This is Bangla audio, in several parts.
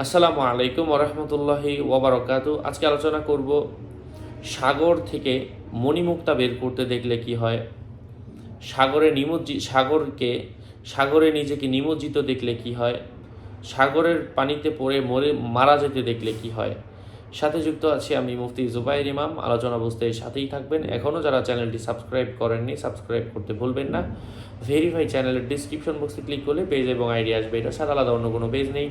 আসসালামু আলাইকুম ওরহমতুল্লাহি ওবরাকাতু। আজকে আলোচনা করব সাগর থেকে মণিমুক্তা বের করতে দেখলে কি হয়, সাগরে নিজেকে নিমজ্জিত দেখলে কি হয়, সাগরের পানিতে পড়ে মারা যেতে দেখলে কি হয়। সাথে যুক্ত আছি আমি মুফতি জুবাইর ইমাম। আলোচনা বুঝতে সাথেই থাকবেন। এখনও যারা চ্যানেলটি সাবস্ক্রাইব করেননি সাবস্ক্রাইব করতে ভুলবেন না। ভেরিফাই চ্যানেলের ডিসক্রিপশন বক্সে ক্লিক করলে পেজ এবং আইডি আসবে। এটা ছাড়া আলাদা অন্য কোনো পেজ নেই,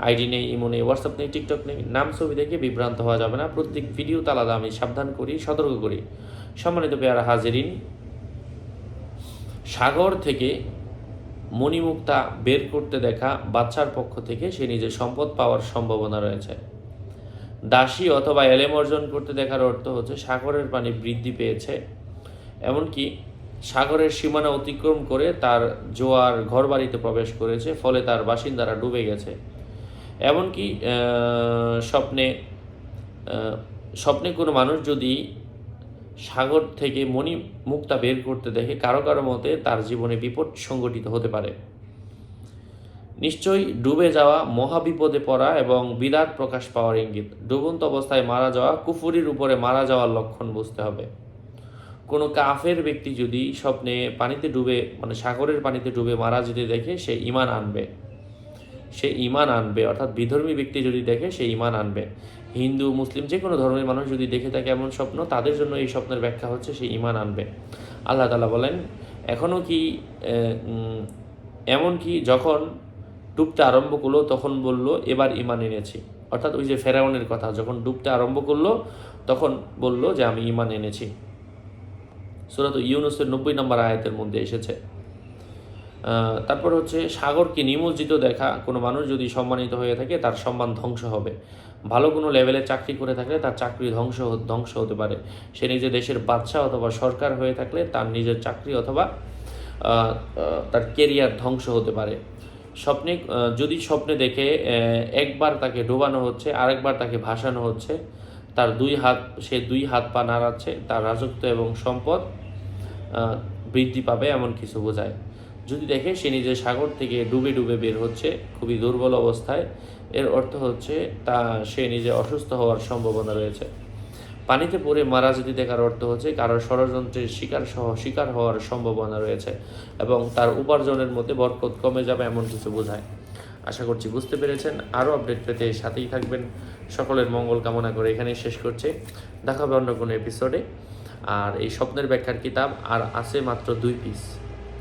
আইডি নেই, ইমো নেই, হোয়াটসঅ্যাপ নেই, টিকটক নেই। নাম ছবি দেখে বিভ্রান্ত হওয়া যাবে না। প্রত্যেক ভিডিওতে আলাদা আমি সাবধান করি, সতর্ক করি। সম্মানিত পেয়ারা হাজিরিন, সাগর থেকে মণিমুক্তা বের করতে দেখা বাচ্চার পক্ষ থেকে সে নিজের সম্পদ পাওয়ার সম্ভাবনা রয়েছে। দাসী অথবা এলেম অর্জন করতে দেখার অর্থ হচ্ছে সাগরের পানি বৃদ্ধি পেয়েছে, এমনকি সাগরের সীমানা অতিক্রম করে তার জোয়ার ঘরবাড়িতে প্রবেশ করেছে, ফলে তার বাসিন্দারা ডুবে গেছে। এমনকি স্বপ্নে স্বপ্নে কোনো মানুষ যদি সাগর থেকে মণিমুক্তা বের করতে দেখে, কারো কারো মতে তার জীবনে বিপদ সংঘটিত হতে পারে। নিশ্চয়ই ডুবে যাওয়া মহাবিপদে পড়া এবং বিরাট প্রকাশ পাওয়ার ইঙ্গিত। ডুবন্ত অবস্থায় মারা যাওয়া কুফুরির উপরে মারা যাওয়ার লক্ষণ বুঝতে হবে। কোনো কাফের ব্যক্তি যদি স্বপ্নে পানিতে ডুবে সাগরের পানিতে ডুবে মারা যেতে দেখে সে ঈমান আনবে, অর্থাৎ বিধর্মী ব্যক্তি যদি দেখে সে ঈমান আনবে। হিন্দু মুসলিম যে কোনো ধর্মের মানুষ যদি দেখে থাকে এমন স্বপ্ন, তাদের জন্য এই স্বপ্নের ব্যাখ্যা হচ্ছে সে ঈমান আনবে। আল্লাহ তাআলা বলেন, এমনকি যখন ডুবতে আরম্ভ করলো তখন বলল এবার ঈমান এনেছি। অর্থাৎ ওই যে ফেরাউনের কথা, যখন ডুবতে আরম্ভ করলো তখন বলল যে আমি ঈমান এনেছি। সূরা ইউনূসের 90 নম্বর আয়াতের মধ্যে এসেছে। তারপর হচ্ছে সাগরকে নিমজ্জিত দেখা। কোনো মানুষ যদি সম্মানিত হয়ে থাকে তার সম্মান ধ্বংস হবে। ভালো কোনো লেভেলে চাকরি করে থাকলে তার চাকরি ধ্বংস হতে পারে। সে নিজের দেশের বাদশা অথবা সরকার হয়ে থাকলে তার নিজের চাকরি অথবা তার কেরিয়ার ধ্বংস হতে পারে। স্বপ্নে দেখে একবার তাকে ডোবানো হচ্ছে, আরেকবার তাকে ভাসানো হচ্ছে, সে দুই হাত পা নাড়াচ্ছে, তার রাজত্ব এবং সম্পদ বৃদ্ধি পাবে এমন কিছু বোঝায়। যদি দেখে সে নিজের সাগর থেকে ডুবে ডুবে বের হচ্ছে খুবই দুর্বল অবস্থায়, এর অর্থ হচ্ছে সে নিজে অসুস্থ হওয়ার সম্ভাবনা রয়েছে। পানিতে পড়ে মারা যেতে দেখার অর্থ হচ্ছে কারোর ষড়যন্ত্রের শিকার হওয়ার সম্ভাবনা রয়েছে এবং তার উপার্জনের মধ্যে বরকত কমে যাবে এমন কিছু বোঝায়। আশা করছি বুঝতে পেরেছেন। আরও আপডেট পেতে সাথেই থাকবেন। সকলের মঙ্গল কামনা করে এখানেই শেষ করছে। দেখা হবে অন্য কোনো এপিসোডে। আর এই স্বপ্নের ব্যাখ্যার কিতাব আর আছে মাত্র 2 পিস।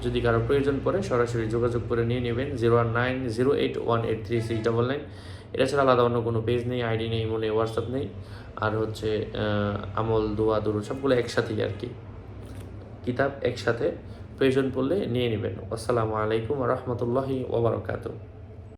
যদি কারো প্রয়োজন পড়ে সরাসরি যোগাযোগ করে নিয়ে নেবেন 0190818369। এটা ছাড়া আলাদা অন্য কোনো পেজ নেই, আইডি নেই, মনে হোয়াটসঅ্যাপ নেই। আর হচ্ছে আমল, দোয়া, দুরূদ সবগুলো একসাথেই আর কি, কিতাব একসাথে। প্রয়োজন পড়লে নিয়ে নেবেন। আসসালামু আলাইকুম ওয়া রাহমাতুল্লাহি ওয়া বারাকাতুহু।